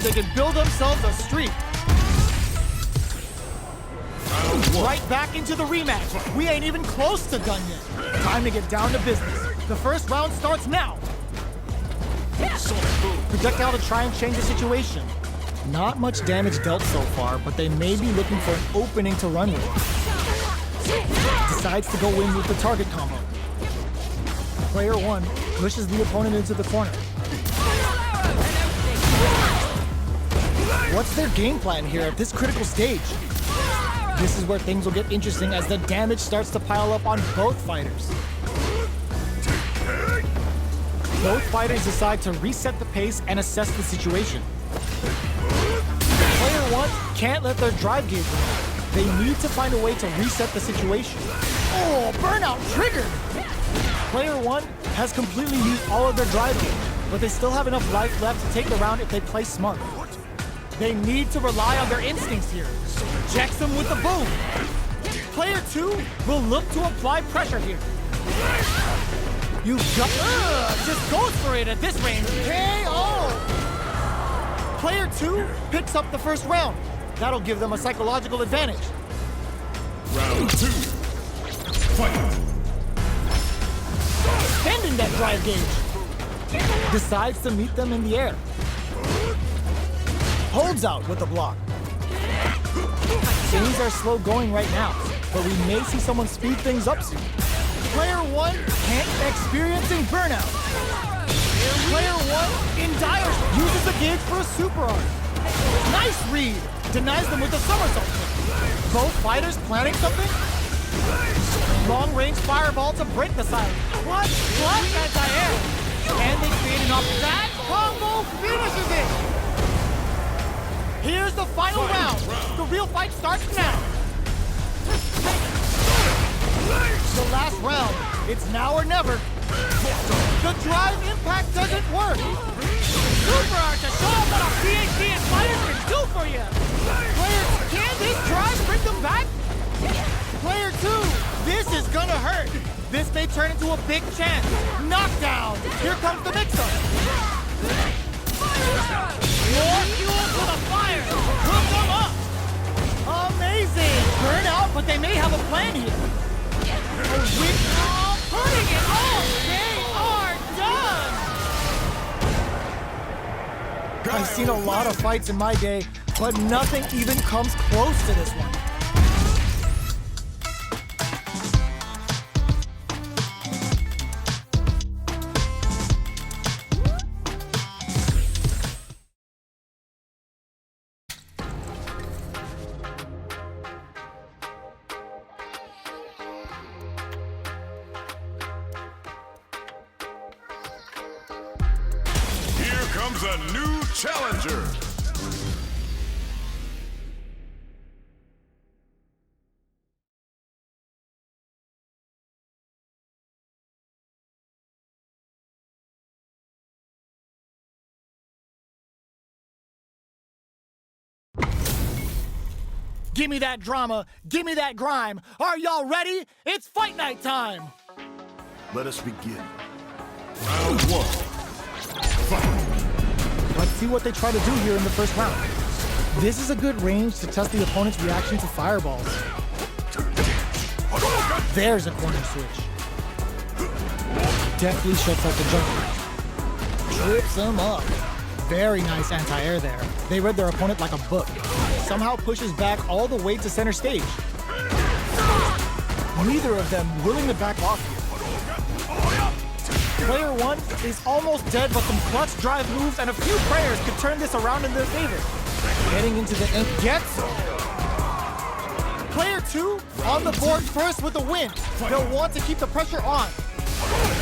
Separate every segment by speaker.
Speaker 1: they can build themselves a streak. Right back into the rematch. We ain't even close to done yet. Time to get down to business. The first round starts now. Projectile to try and change the situation. Not much damage dealt so far, but they may be looking for an opening to run with. Decides to go in with the target combo. Player 1 pushes the opponent into the corner. What's their game plan here at this critical stage? This is where things will get interesting as the damage starts to pile up on both fighters. Both fighters decide to reset the pace and assess the situation. Player 1 can't let their drive gauge run. They need to find a way to reset the situation. Oh, burnout triggered! Player 1 has completely used all of their drive gauge, but they still have enough life left to take the round if they play smart. They need to rely on their instincts here. Jacks them with the boom. Player 2 will look to apply pressure here. You just goes for it at this range. KO! Player 2 picks up the first round. That'll give them a psychological advantage.
Speaker 2: Round 2. Fight!
Speaker 1: Extending that drive gauge. Decides to meet them in the air. Holds out with the block. Things are slow going right now, but we may see someone speed things up soon. Player 1 can't experiencing burnout. Player 1 in dire uses the gauge for a super art. Nice read. Denies them with a somersault. Both fighters planning something? Long range fireball to break the silence. What? Anti-air. And they create an off that combo finishes it. Here's the final round. The real fight starts now. The last round. It's now or never. The drive impact doesn't work. Super art to show what a PhD and fighters can do for you. Players, can this drive bring them back? Player 2, this is gonna hurt. This may turn into a big chance. Knockdown. Here comes the mix-up. More fuel to the fire. Hook them up. Amazing. Burn out, but they may have a plan here. Putting it on. They are done. I've seen a lot of fights in my day, but nothing even comes close to this one.
Speaker 2: Comes a new challenger.
Speaker 1: Give me that drama, give me that grime. Are y'all ready? It's fight night time.
Speaker 2: Let us begin. Round 1. Fight.
Speaker 1: Let's see what they try to do here in the first round. This is a good range to test the opponent's reaction to fireballs. There's a corner switch. Deftly shuts out the jumper. Trips him up. Very nice anti-air there. They read their opponent like a book. Somehow pushes back all the way to center stage. Neither of them willing to back off here. Player 1 is almost dead, but some clutch drive moves and a few prayers could turn this around in their favor. Getting into the end gets. Player 2 on the board first with a win. They'll want to keep the pressure on.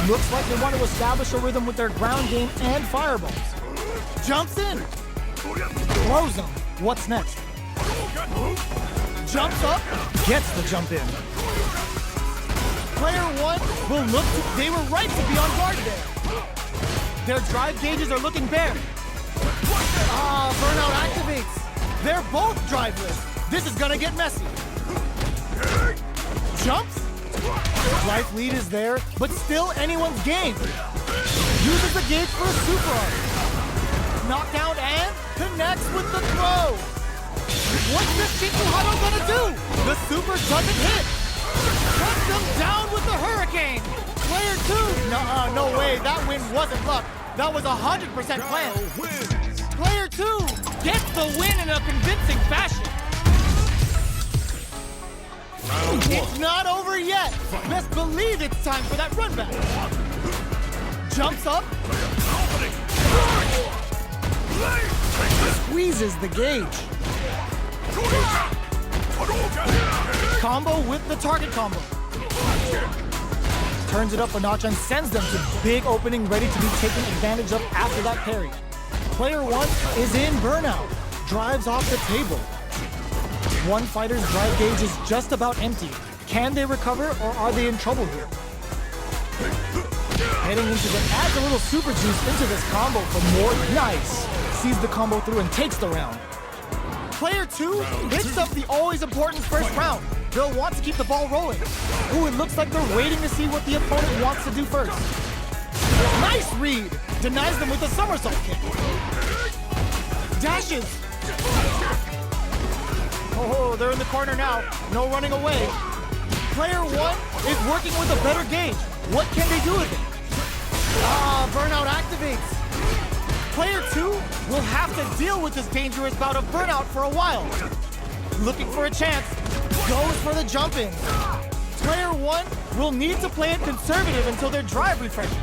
Speaker 1: Looks like they want to establish a rhythm with their ground game and fireballs. Jumps in. Throws them. What's next? Jumps up. Gets the jump in. Player 1 will look to, they were right to be on guard there. Their drive gauges are looking bare. Burnout activates. They're both driveless. This is gonna get messy. Jumps. Life lead is there, but still anyone's game. Uses the gauge for a super art. Knockdown and connects with the throw. What's this Chikuhado gonna do? The super doesn't hit. Cuts them down with the hurricane. Player 2. No way. That win wasn't luck. That was 100% planned. Player 2 gets the win in a convincing fashion. It's not over yet. Best believe it's time for that run back. Jumps up. Squeezes the gauge. Combo with the target combo. Turns it up a notch and sends them to big opening ready to be taken advantage of after that parry. Player 1 is in burnout. Drives off the table. One fighter's drive gauge is just about empty. Can they recover or are they in trouble here? Heading into the adds a little super juice into this combo for more. Nice. Sees the combo through and takes the round. Player 2 hits up the always important first round. They'll want to keep the ball rolling. Ooh, it looks like they're waiting to see what the opponent wants to do first. Nice read. Denies them with a somersault kick. Dashes. Oh, they're in the corner now. No running away. Player 1 is working with a better gauge. What can they do with it? Burnout activates. Player 2 will have to deal with this dangerous bout of burnout for a while. Looking for a chance. Goes for the jump in. Player 1 will need to play it conservative until their drive refreshes.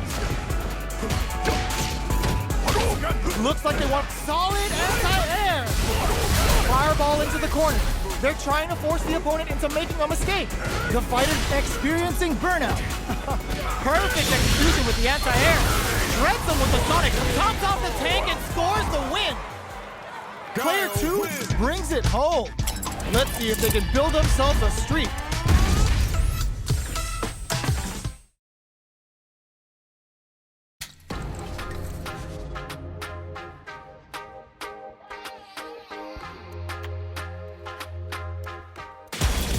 Speaker 1: Looks like they want solid anti-air. Fireball into the corner. They're trying to force the opponent into making a mistake. The fighter's experiencing burnout. Perfect execution with the anti-air. Shreds them with the Sonic. Tops off the tank and scores the win. Player 2 brings it home. Let's see if they can build themselves a streak.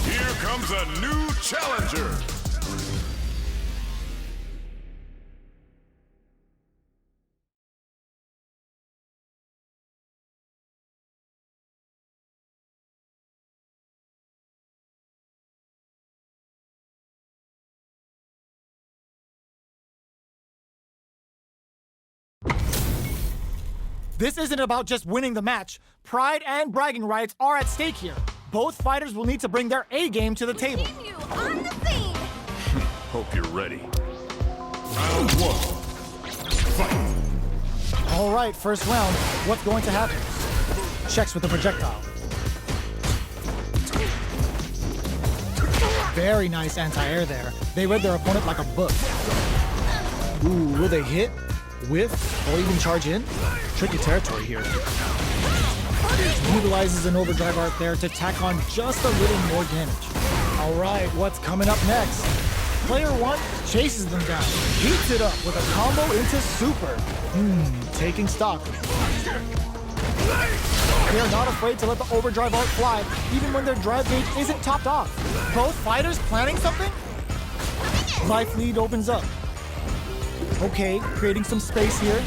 Speaker 2: Here comes a new challenger.
Speaker 1: This isn't about just winning the match. Pride and bragging rights are at stake here. Both fighters will need to bring their A game to the table.
Speaker 3: Continue on the scene.
Speaker 2: Hope you're ready. Round 1. Fight.
Speaker 1: All right, first round. What's going to happen? Checks with the projectile. Very nice anti-air there. They read their opponent like a book. Ooh, will they hit? Whiff? Or even charge in? Tricky territory here. Utilizes an overdrive art there to tack on just a little more damage. All right, what's coming up next? Player 1 chases them down, heats it up with a combo into super. Taking stock. They're not afraid to let the overdrive art fly, even when their drive gauge isn't topped off. Both fighters planning something? Life lead opens up. Okay, creating some space here.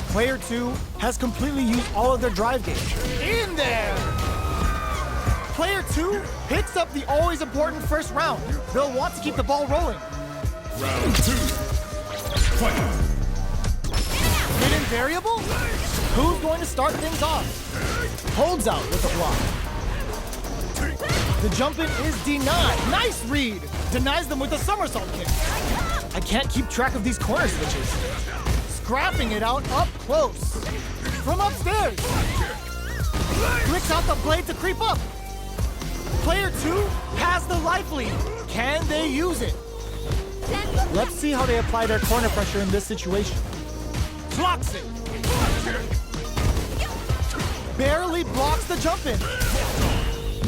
Speaker 1: Player 2 has completely used all of their drive gauge. In there! Player 2 picks up the always important first round. They'll want to keep the ball rolling.
Speaker 2: Round 2. Fight.
Speaker 1: Hidden variable? Who's going to start things off? Holds out with the block. The jump in is denied. Nice read! Denies them with a somersault kick. I can't keep track of these corner switches. Scrapping it out up close. From upstairs. Flicks out the blade to creep up. Player 2 has the life lead. Can they use it? Let's see how they apply their corner pressure in this situation. Blocks it. Barely blocks the jump in.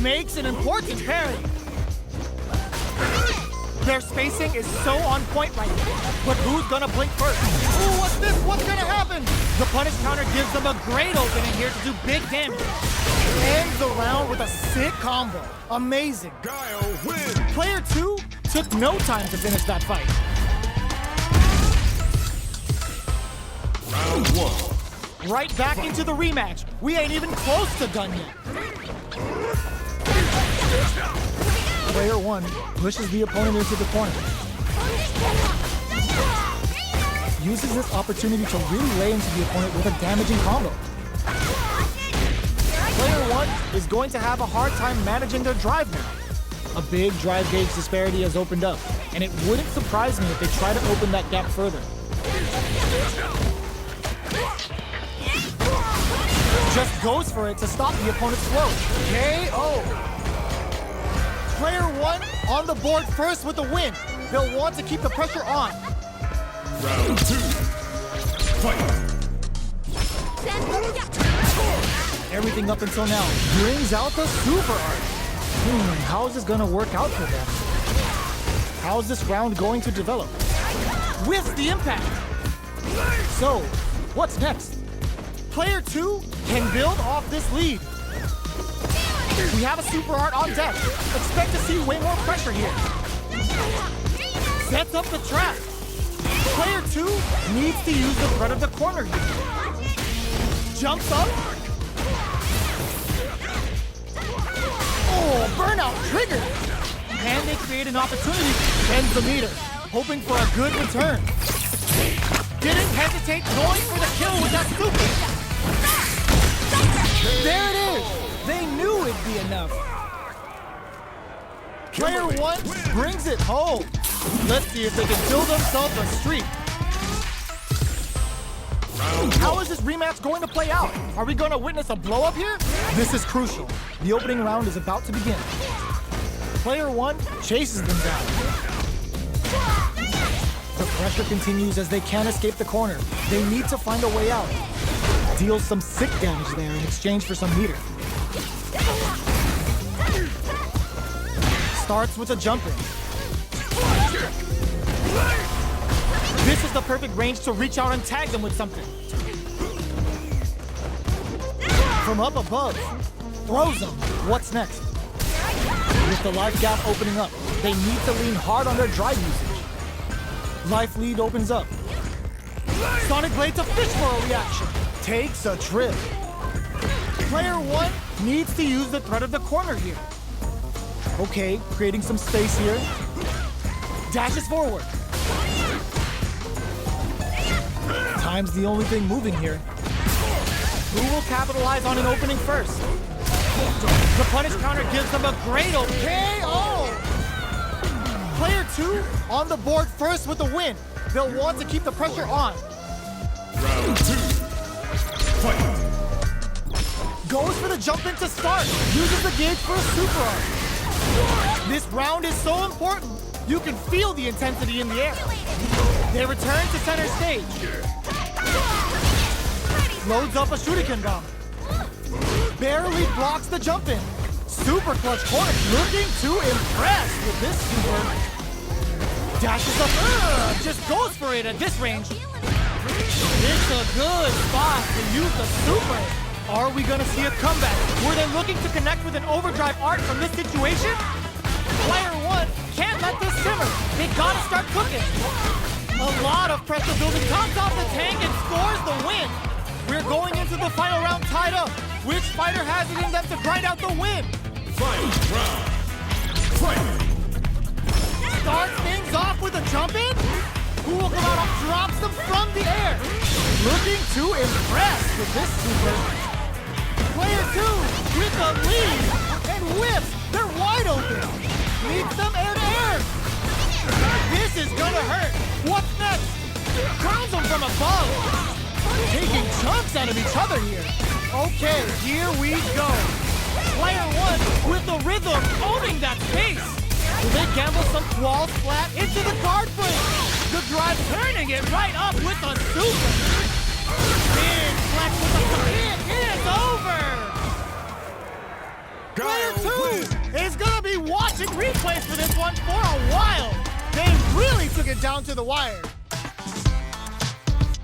Speaker 1: Makes an important parry. Their spacing is so on point right now. But who's gonna blink first? Ooh, what's this? What's gonna happen? The punish counter gives them a great opening here to do big damage. Ends the round with a sick combo. Amazing.
Speaker 2: Guile wins.
Speaker 1: Player 2 took no time to finish that fight.
Speaker 2: Round 1.
Speaker 1: Right back into the rematch. We ain't even close to done yet. Player 1 pushes the opponent into the corner. Uses this opportunity to really lay into the opponent with a damaging combo. Player 1 is going to have a hard time managing their drive now. A big drive gauge disparity has opened up, and it wouldn't surprise me if they try to open that gap further. Just goes for it to stop the opponent's flow. KO! Player 1 on the board first with the win. They'll want to keep the pressure on.
Speaker 2: Round 2. Fight.
Speaker 1: Everything up until now brings out the super art. How is this gonna work out for them? How is this round going to develop? With the impact! So, what's next? Player 2 can build off this lead. We have a super art on deck. Expect to see way more pressure here. Sets up the trap. Player 2 needs to use the threat of the corner here. Jumps up. Oh, burnout triggered. And they create an opportunity to bend the meter, hoping for a good return. Didn't hesitate, going for the kill with that super. There it is. They knew it'd be enough. Player 1 brings it home. Let's see if they can build themselves a streak. How is this rematch going to play out? Are we going to witness a blow-up here? This is crucial. The opening round is about to begin. Player 1 chases them down. The pressure continues as they can't escape the corner. They need to find a way out. Deals some sick damage there in exchange for some meter. Starts with a jump in. This is the perfect range to reach out and tag them with something. From up above, throws them. What's next? With the life gap opening up, they need to lean hard on their drive usage. Life lead opens up. Sonic Blade to fish for a reaction. Takes a trip. Player 1 needs to use the threat of the corner here. Okay, creating some space here. Dashes forward. Time's the only thing moving here. Who will capitalize on an opening first? The punish counter gives them a great KO! Player 2 on the board first with the win. They'll want to keep the pressure on.
Speaker 2: Round 2. Fight.
Speaker 1: Goes for the jump in to start. Uses the gauge for a super art. This round is so important. You can feel the intensity in the air. They return to center stage. Loads up a shuriken bomb. Barely blocks the jump in. Super clutch corner, looking to impress with this super. Dashes up, just goes for it at this range. It's a good spot to use the super. Are we gonna see a comeback? Were they looking to connect with an overdrive art from this situation? Player 1 can't let this simmer. They gotta start cooking. A lot of pressure building, comes off the tank and scores the win. We're going into the final round tied up. Which fighter has it in them to grind out the win?
Speaker 2: Final round. Fight.
Speaker 1: Starts things off with a jump in. Who will come out and drops them from the air? Looking to impress with this super. Player 2 with the lead and whips. They're wide open. Meets them air to air. This is gonna hurt. What's next? Crowns them from above. Taking chunks out of each other here. Okay, here we go. Player 1 with the rhythm, owning that space. Will they gamble some wall flat into the guard frame? The drive turning it right up with a super. Big flex with the hit. It's over. Player 2 is gonna be watching replays for this one for a while. They really took it down to the wire.